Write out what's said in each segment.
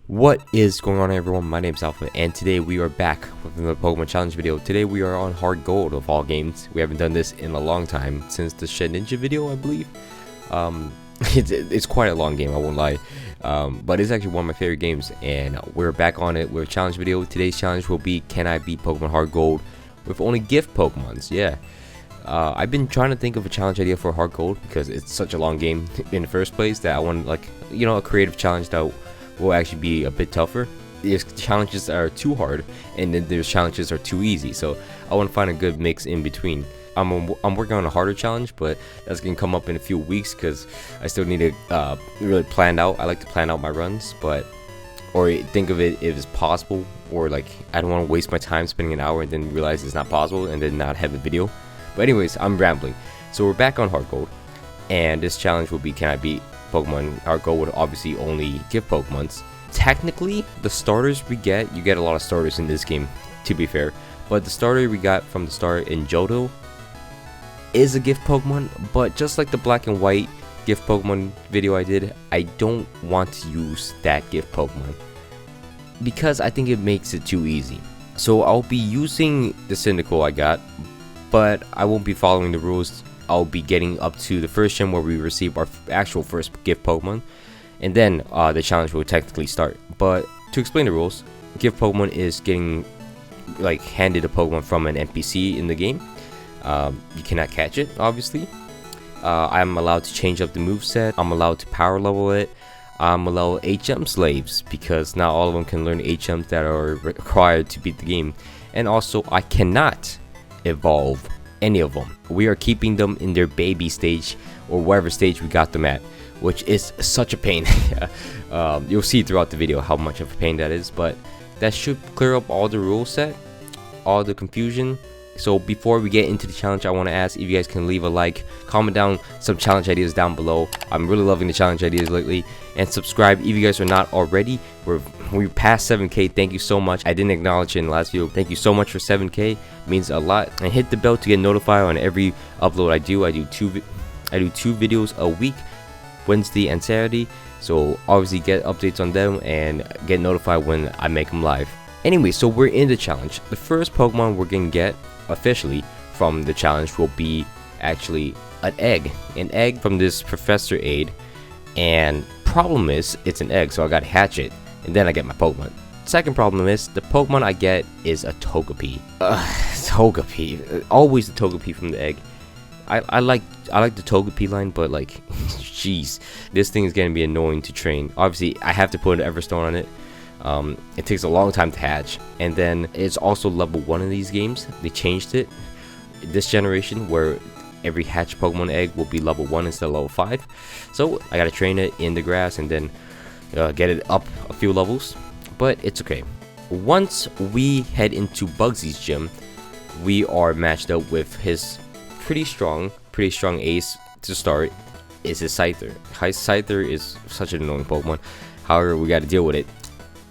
What is going on, everyone? My name's Alpha, and today we are back with another Pokemon Challenge video. Today we are on Hard Gold of all games. We haven't done this in a long time, since the Shed Ninja video, I believe. It's quite a long game, I won't lie. But it's actually one of my favorite games, and we're back on it with a challenge video. Today's challenge will be, can I beat Pokemon Hard Gold with only gift Pokemons? Yeah. I've been trying to think of a challenge idea for Hard Gold because it's such a long game in the first place that I want, like, you know, a creative challenge that will actually be a bit tougher. There's challenges that are too hard, and then there's challenges that are too easy. So I want to find a good mix in between. I'm working on a harder challenge, but that's gonna come up in a few weeks because I still need to really plan out. I like to plan out my runs, or think of it if it's possible, or like I don't want to waste my time spending an hour and then realize it's not possible and then not have a video. But anyways, I'm rambling. So we're back on Hard Gold, and this challenge will be, can I beat Pokemon Hard Gold would obviously only give Pokemons. Technically, the starters we get, you get a lot of starters in this game, to be fair. But the starter we got from the start in Johto is a gift Pokemon, but just like the black and white gift Pokemon video I did, I don't want to use that gift Pokemon because I think it makes it too easy. So I'll be using the Syndical I got, but I won't be following the rules. I'll be getting up to the first gym where we receive our actual first gift Pokemon, and then the challenge will technically start. But to explain the rules, gift Pokemon is getting like handed a Pokemon from an NPC in the game. You cannot catch it, obviously. I'm allowed to change up the moveset. I'm allowed to power level it. I'm allowed HM slaves because not all of them can learn HMs that are required to beat the game. And also, I cannot evolve any of them. We are keeping them in their baby stage or whatever stage we got them at, which is such a pain. You'll see throughout the video how much of a pain that is, but that should clear up all the rule set, all the confusion. So before we get into the challenge, I want to ask if you guys can leave a like, comment down some challenge ideas down below. I'm really loving the challenge ideas lately, and subscribe if you guys are not already. We're past 7K. Thank you so much. I didn't acknowledge it in the last video. Thank you so much for 7K. It means a lot. And hit the bell to get notified on every upload I do. I do two videos a week, Wednesday and Saturday. So obviously get updates on them and get notified when I make them live. Anyway, so we're in the challenge. The first Pokemon we're gonna get officially from the challenge will be actually an egg from this Professor Aid. And problem is, it's an egg, so I gotta hatch it, and then I get my Pokemon. Second problem is, the Pokemon I get is a Togepi. Togepi. Always the Togepi from the egg. I like the Togepi line, but like, jeez, this thing is gonna be annoying to train. Obviously, I have to put an Everstone on it. It takes a long time to hatch, and then it's also level 1 in these games. They changed it this generation where every hatched Pokemon egg will be level 1 instead of level 5. So I gotta train it in the grass and then get it up a few levels, but it's okay. Once we head into Bugsy's gym, we are matched up with his pretty strong ace to start. Is his Scyther. Scyther is such an annoying Pokemon. However, we gotta deal with it.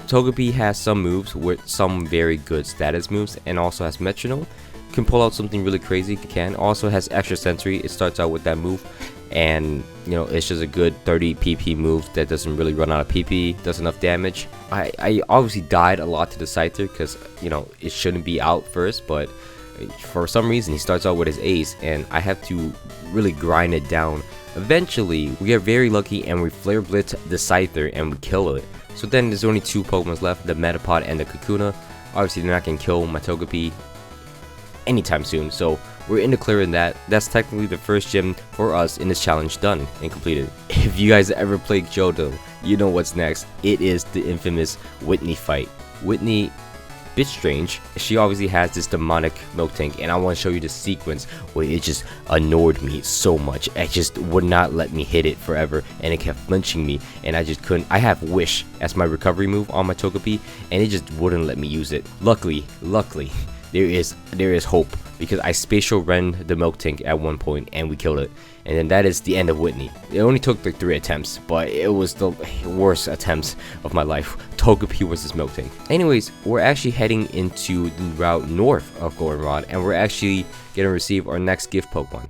Togepi has some moves with some very good status moves, and also has Metronome. Can pull out something really crazy. Also has Extra Sensory. It starts out with that move, and you know, it's just a good 30 PP move that doesn't really run out of PP. Does enough damage. I obviously died a lot to the Scyther because, you know, it shouldn't be out first, but for some reason he starts out with his ace, and I have to really grind it down. Eventually, we get very lucky and we Flare Blitz the Scyther and we kill it. So then there's only two Pokemon left, the Metapod and the Kakuna. Obviously, they're not going to kill my Togepi anytime soon, so we're in the clear in that. That's technically the first gym for us in this challenge done and completed. If you guys ever played Johto, you know what's next. It is the infamous Whitney Fight. Whitney, bit strange. She obviously has this demonic milk tank, and I want to show you the sequence where it just annoyed me so much. It just would not let me hit it forever, and it kept flinching me, and I just couldn't. I have Wish as my recovery move on my Togepi, and it just wouldn't let me use it. Luckily, there is hope, because I Spatial Ren the milk tank at one point and we killed it. And then that is the end of Whitney. It only took like 3 attempts, but it was the worst attempts of my life. Togepi was this milk tank. Anyways, we're actually heading into the route north of Goldenrod, and we're actually gonna receive our next gift Pokemon.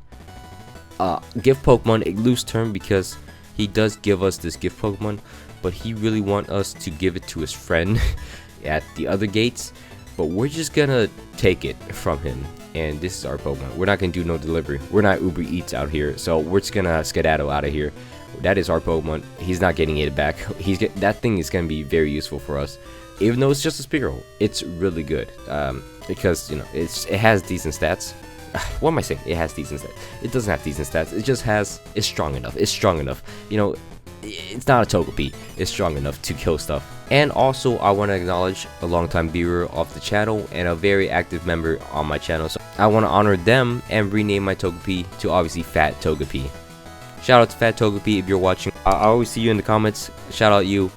Gift Pokemon, a loose term because he does give us this gift Pokemon, but he really want us to give it to his friend at the other gates. But we're just gonna take it from him, and this is our Pokemon. We're not gonna do no delivery. We're not Uber Eats out here, so we're just gonna skedaddle out of here. That is our Pokemon. He's not getting it back. That thing is gonna be very useful for us, even though it's just a Spearow. It's really good because you know it has decent stats. What am I saying? It has decent stats. It doesn't have decent stats. It just has. It's strong enough. It's strong enough. You know, it's not a Togepi. It's strong enough to kill stuff. And also, I want to acknowledge a longtime viewer of the channel and a very active member on my channel. So I want to honor them and rename my Togepi to obviously Fat Togepi. Shout out to Fat Togepi if you're watching. I always see you in the comments. Shout out you.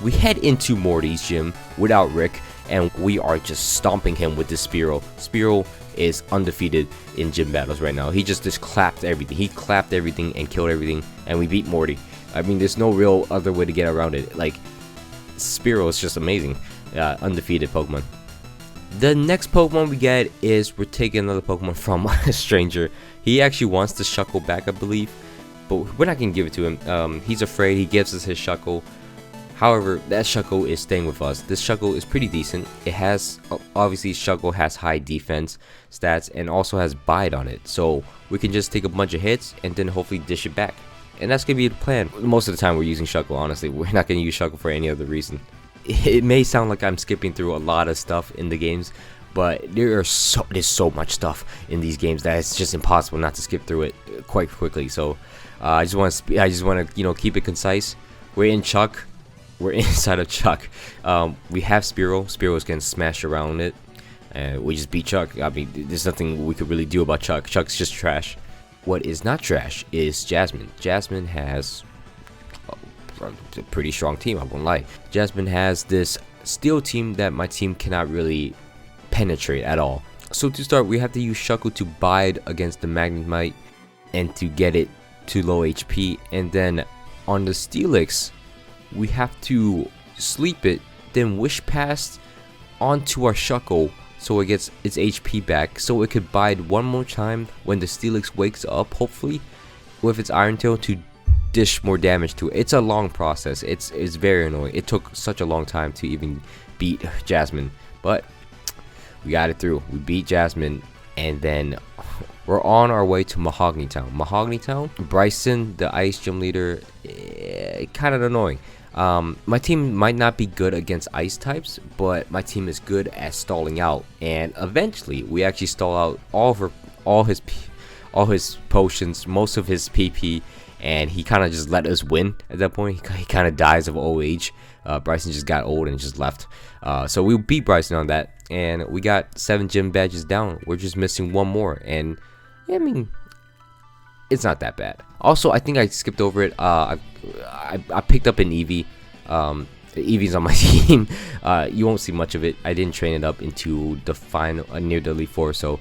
We head into Morty's gym without Rick, and we are just stomping him with this Spearow. Spearow is undefeated in gym battles right now. He just clapped everything. He clapped everything and killed everything, and we beat Morty. I mean, there's no real other way to get around it. Like, Spearow is just amazing. Undefeated Pokemon. The next Pokemon we get is we're taking another Pokemon from a stranger. He actually wants the Shuckle back, I believe, but we're not gonna give it to him. He's afraid. He gives us his Shuckle. However, that Shuckle is staying with us. This Shuckle is pretty decent. It has, obviously, Shuckle has high defense stats and also has Bite on it. So we can just take a bunch of hits and then hopefully dish it back. And that's going to be the plan. Most of the time we're using Shuckle, honestly. We're not going to use Shuckle for any other reason. It may sound like I'm skipping through a lot of stuff in the games, but there's so much stuff in these games that it's just impossible not to skip through it quite quickly. So I just want to you know, keep it concise. We're in Chuck. We're inside of Chuck. We have Spearow. Spearow's getting smashed around it, and we just beat Chuck. I mean, there's nothing we could really do about Chuck. Chuck's just trash. What is not trash is Jasmine. Jasmine has a pretty strong team, I won't lie. Jasmine has this steel team that my team cannot really penetrate at all. So to start, we have to use Shuckle to bide against the Magnemite and to get it to low HP, and then on the Steelix, we have to sleep it, then wish past onto our Shuckle so it gets its HP back, so it could bide one more time when the Steelix wakes up, hopefully, with its Iron Tail to dish more damage to it. It's a long process. It's very annoying. It took such a long time to even beat Jasmine, but we got it through. We beat Jasmine, and then we're on our way to Mahogany Town. Mahogany Town, Bryson, the Ice Gym leader, kind of annoying. My team might not be good against ice types, but my team is good at stalling out, and eventually we actually stall out all his potions, most of his PP, and he kind of just let us win at that point. He kind of dies of old age. Bryson just got old and just left. So we beat Bryson on that, and we got 7 gym badges down. We're just missing one more, and yeah, I mean, it's not that bad. Also, I think I skipped over it. I picked up an Eevee. Eevee's on my team. You won't see much of it. I didn't train it up into the final near the Elite Four, so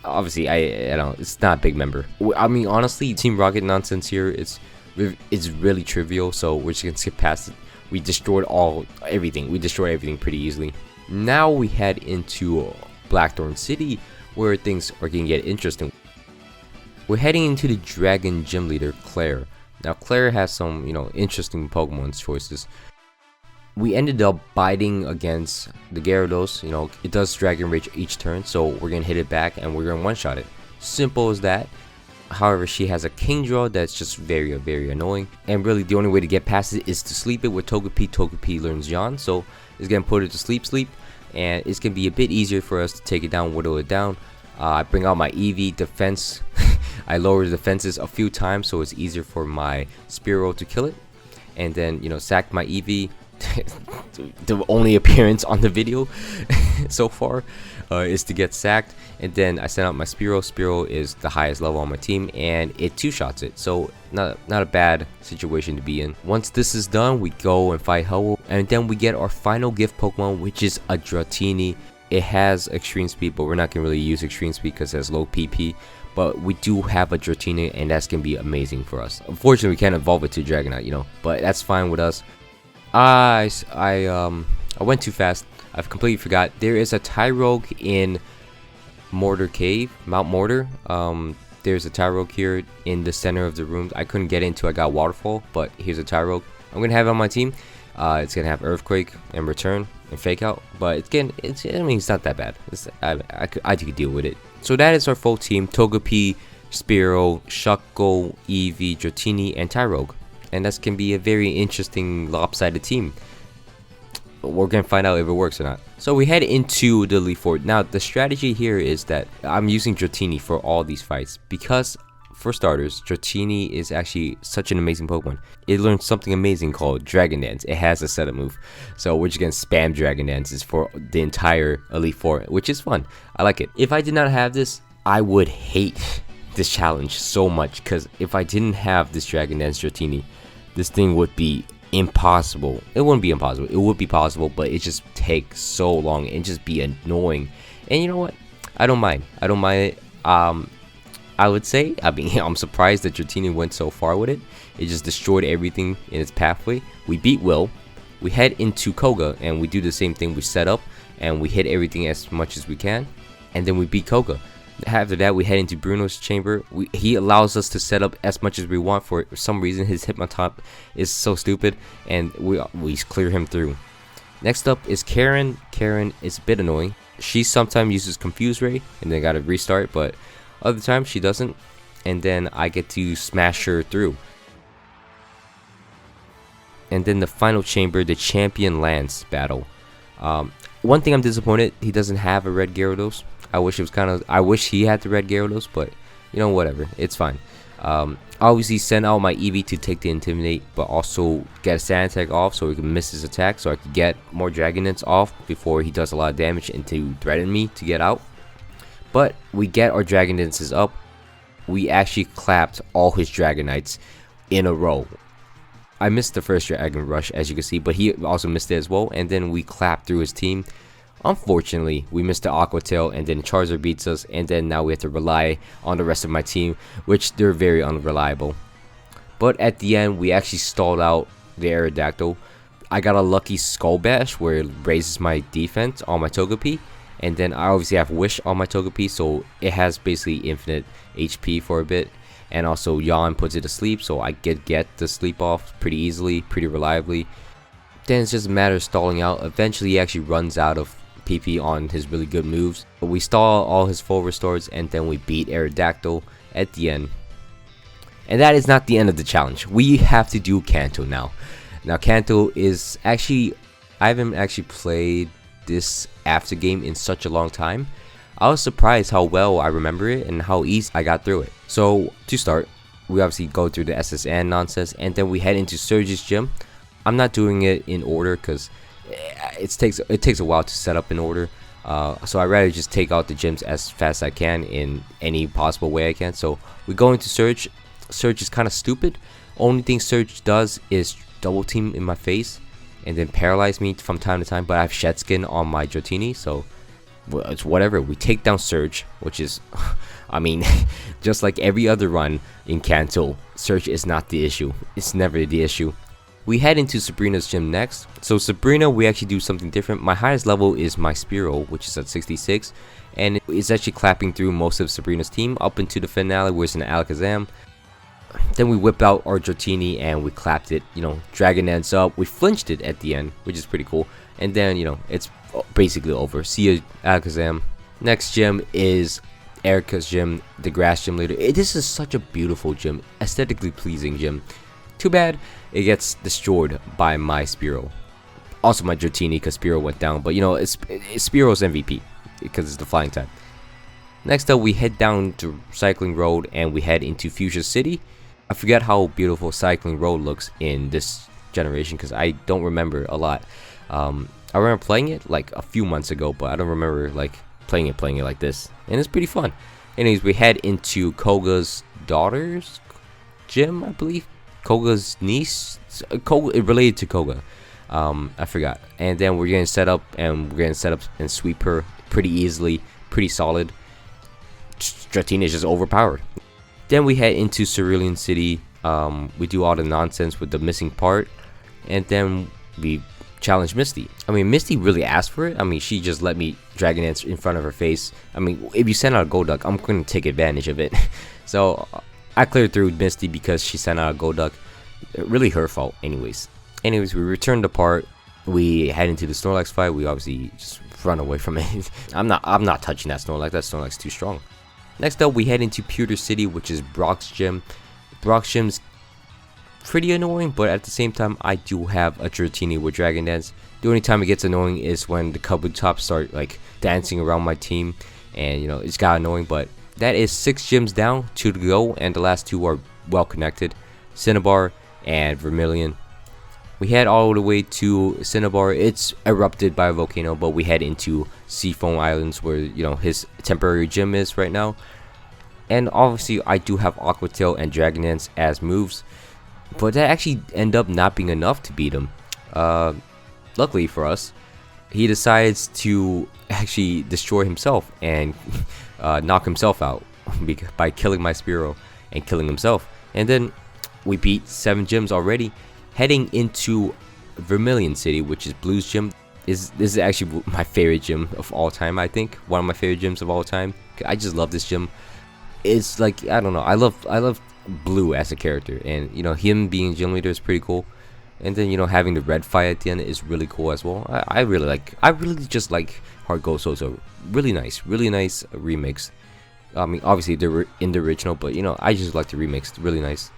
obviously I don't. It's not a big member. I mean, honestly, Team Rocket nonsense here. It's really trivial, so we're just gonna skip past it. We destroyed everything. We destroyed everything pretty easily. Now we head into Blackthorn City, where things are gonna get interesting. We're heading into the Dragon Gym Leader, Claire. Now, Claire has some, you know, interesting Pokemon choices. We ended up biting against the Gyarados. You know, it does Dragon Rage each turn, so we're going to hit it back and we're going to one-shot it. Simple as that. However, she has a Kingdraw that's just very annoying. And really, the only way to get past it is to sleep it with Togepi. Togepi learns Yawn, so it's going to put it to sleep. And it's going to be a bit easier for us to take it down, whittle it down. I bring out my Eevee defense. I lower the defenses a few times so it's easier for my Spearow to kill it. And then, you know, sack my Eevee. The only appearance on the video so far is to get sacked. And then I send out my Spearow. Spearow is the highest level on my team, and it two-shots it. So not a bad situation to be in. Once this is done, we go and fight Ho-Oh. And then we get our final gift Pokemon, which is a Dratini. It has extreme speed, but we're not going to really use extreme speed because it has low PP. But we do have a Dratini, and that's going to be amazing for us. Unfortunately, we can't evolve it to Dragonite, you know, but that's fine with us. I went too fast. I've completely forgot. There is a Tyrogue in Mortar Cave, Mount Mortar. There's a Tyrogue here in the center of the room. I couldn't get into. I got Waterfall, but here's a Tyrogue. I'm gonna have it on my team. It's gonna have Earthquake and Return and Fake Out, but I mean, it's not that bad. I could deal with it. So that is our full team: Togepi, Spearow, Shuckle, Eevee, Dratini, and Tyrogue. And that can be a very interesting lopsided team. We're gonna find out if it works or not. So we head into the Elite Four. Now the strategy here is that I'm using Dratini for all these fights because, for starters, Dratini is actually such an amazing Pokemon. It learns something amazing called Dragon Dance. It has a setup move, so we're just gonna spam Dragon Dances for the entire Elite Four, which is fun. I like it. If I did not have this, I would hate this challenge so much, because if I didn't have this Dragon Dance Dratini, this thing would be impossible. It wouldn't be impossible, it would be possible, but it just takes so long and just be annoying. And you know what, I don't mind it. I would say, I mean, I'm surprised that Dratini went so far with it. It just destroyed everything in its pathway. We beat Will, we head into Koga, and we do the same thing. We set up and we hit everything as much as we can, and then we beat Koga. After that, we head into Bruno's chamber. He allows us to set up as much as we want. For some reason, his Hypnotop is so stupid, and we clear him through. Next up is Karen. Karen is a bit annoying. She sometimes uses Confuse Ray, and then gotta restart, but other times she doesn't, and then I get to smash her through. And then the final chamber, the Champion Lance battle. One thing I'm disappointed, he doesn't have a red Gyarados. I wish he had the red Gyarados, but you know, whatever, it's fine. Obviously send out my Eevee to take the Intimidate, but also get a Sand Attack off so he can miss his attack, so I can get more Dragonets off before he does a lot of damage and to threaten me to get out. But we get our Dragonets up. We actually clapped all his Dragonites in a row. I missed the first Dragon Rush, as you can see, but he also missed it as well, and then we clapped through his team. Unfortunately, we missed the Aqua Tail, and then Charizard beats us, and then now we have to rely on the rest of my team, which they're very unreliable. But at the end, we actually stalled out the Aerodactyl. I got a lucky Skull Bash where it raises my defense on my Togepi, and then I obviously have Wish on my Togepi, so it has basically infinite HP for a bit. And also Yawn puts it to sleep, so I get the sleep off pretty easily, pretty reliably. Then it's just a matter of stalling out. Eventually he actually runs out of PP on his really good moves. But we stall all his full restores, and then we beat Aerodactyl at the end. And that is not the end of the challenge. We have to do Canto now. Now Canto is actually, I haven't actually played this after game in such a long time. I was surprised how well I remember it and how easy I got through it. So to start, we obviously go through the SSN nonsense, and then we head into Surge's gym. I'm not doing it in order because it takes a while to set up in order. So I'd rather just take out the gyms as fast as I can in any possible way I can. So we go into Surge. Surge is kind of stupid. Only thing Surge does is double team in my face and then paralyze me from time to time. But I have Shed Skin on my Dratini, so well, it's whatever. We take down Surge, which is, I mean, just like every other run in Canto, Surge is not the issue. It's never the issue. We head into Sabrina's gym next. So Sabrina, we actually do something different. My highest level is my Spearow, which is at 66, and it's actually clapping through most of Sabrina's team up into the finale where it's an Alakazam. Then we whip out our Dratini and we clapped it, you know, Dragon Dance up. We flinched it at the end, which is pretty cool. And then, you know, it's basically over. See you, Alakazam. Next gym is Erica's gym, the grass gym leader. This is such a beautiful gym, aesthetically pleasing gym. Too bad it gets destroyed by my Spearow. Also my Dratini, because Spearow went down, but you know, it's Spearow's MVP because it's the flying type. Next up, we head down to Cycling Road and we head into Fuchsia City. I forget how beautiful Cycling Road looks in this generation because I don't remember a lot. I remember playing it like a few months ago, but I don't remember like playing it like this, and it's pretty fun. Anyways, we head into Koga's daughter's gym, I believe. Koga's niece, Koga, related to Koga. I forgot. And then we're gonna set up and sweep her pretty easily, pretty solid. Dratini is just overpowered. Then we head into Cerulean City. We do all the nonsense with the missing part, and then we challenge Misty. I mean, Misty really asked for it. I mean, she just let me Dragon Dance in front of her face. I mean, if you send out a Golduck, I'm gonna take advantage of it. So I cleared through Misty because she sent out a Golduck. Really her fault anyways. Anyways, we returned apart. We head into the Snorlax fight. We obviously just run away from it. I'm not touching that Snorlax. That Snorlax too strong. Next up, we head into Pewter City, which is Brock's gym. Brock's gym's pretty annoying, but at the same time, I do have a Dratini with Dragon Dance. The only time it gets annoying is when the Kabutops start like dancing around my team, and you know it's got annoying. But that is 6 gyms down, 2 to go, and the last 2 are well connected: Cinnabar and Vermilion. We head all the way to Cinnabar. It's erupted by a volcano, but we head into Seafoam Islands, where you know his temporary gym is right now. And obviously, I do have Aqua Tail and Dragon Dance as moves, but that actually end up not being enough to beat him. Luckily for us, he decides to actually destroy himself and knock himself out by killing my Spearow and killing himself. And then we beat 7 gyms already. Heading into Vermilion City, which is Blue's gym. This is actually my favorite gym of all time. I think one of my favorite gyms of all time. I just love this gym. It's like, I don't know, I love Blue as a character, and you know him being gym leader is pretty cool. And then you know having the red fight at the end is really cool as well. I really just like Heart Gold. So really nice remix. I mean, obviously they were in the original, but you know I just like the remix. It's really nice.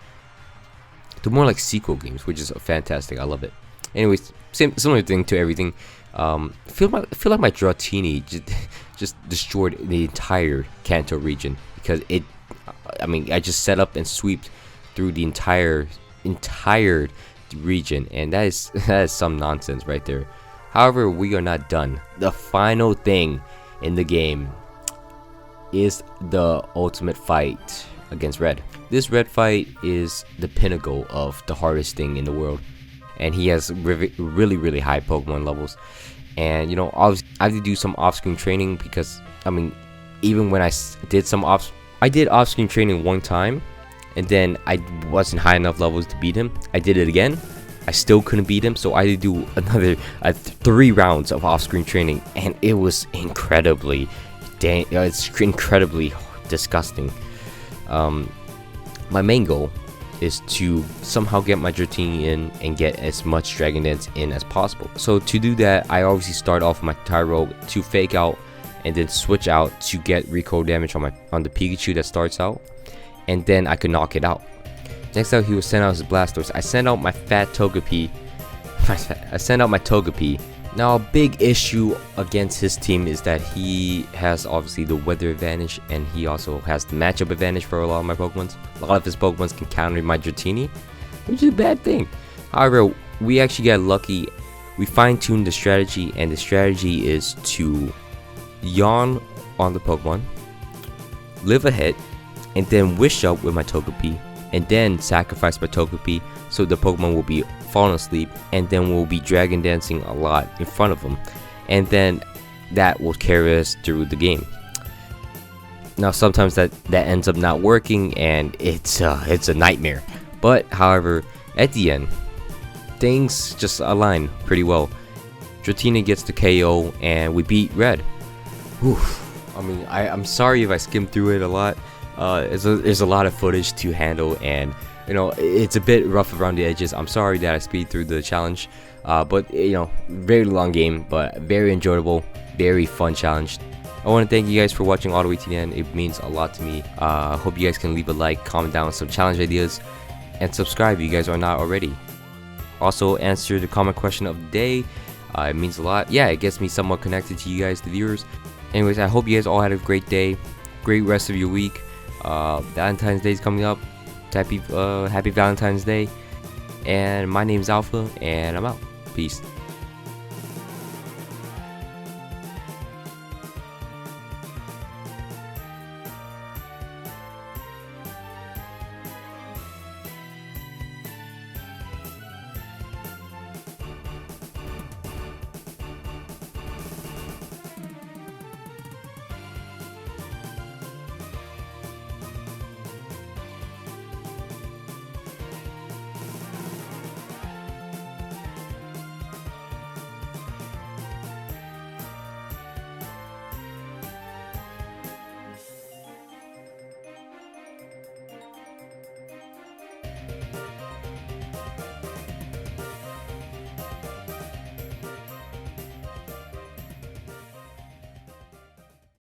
They're more like sequel games, which is fantastic. I love it. Anyways, similar thing to everything. Feel like my Dratini just destroyed the entire Canto region, because I mean, I just set up and swept through the entire region, and that is some nonsense right there. However, we are not done. The final thing in the game is the ultimate fight against Red. This Red fight is the pinnacle of the hardest thing in the world, and he has really high Pokemon levels. And you know, obviously I have to do some off-screen training, because I mean, even when I did off-screen training one time, and then I wasn't high enough levels to beat him. I did it again, I still couldn't beat him, so I had to do another 3 rounds of off-screen training, and it was incredibly disgusting. My main goal is to somehow get my Dratini in and get as much Dragon Dance in as possible. So to do that, I obviously start off my Tyrogue to fake out, and then switch out to get recoil damage on the Pikachu that starts out, and then I could knock it out. Next out, he will send out his Blastoise. I send out my fat Togepi. I send out my Togepi. Now, a big issue against his team is that he has obviously the weather advantage, and he also has the matchup advantage for a lot of my Pokemons. A lot of his Pokemons can counter my Dratini, which is a bad thing. However, we actually got lucky. We fine-tuned the strategy, and the strategy is to yawn on the Pokemon, live a hit, and then wish up with my Togepi, and then sacrifice my Togepi, so the Pokemon will be falling asleep, and then we'll be Dragon Dancing a lot in front of them, and then that will carry us through the game. Now sometimes that ends up not working, and it's a nightmare, but however at the end things just align pretty well. Dratini gets the KO, and we beat Red. Oof. I mean, I'm sorry if I skimmed through it a lot. There's a lot of footage to handle, and you know it's a bit rough around the edges. I'm sorry that I speed through the challenge, but you know, very long game, but very enjoyable, very fun challenge. I want to thank you guys for watching all the way to the end. It means a lot to me. Hope you guys can leave a like, comment down some challenge ideas, and subscribe if you guys are not already. Also, answer the comment question of the day. It means a lot. Yeah, it gets me somewhat connected to you guys, the viewers. Anyways, I hope you guys all had a great day, great rest of your week. Valentine's Day is coming up. Happy Valentine's Day. And my name's Alpha, and I'm out. Peace.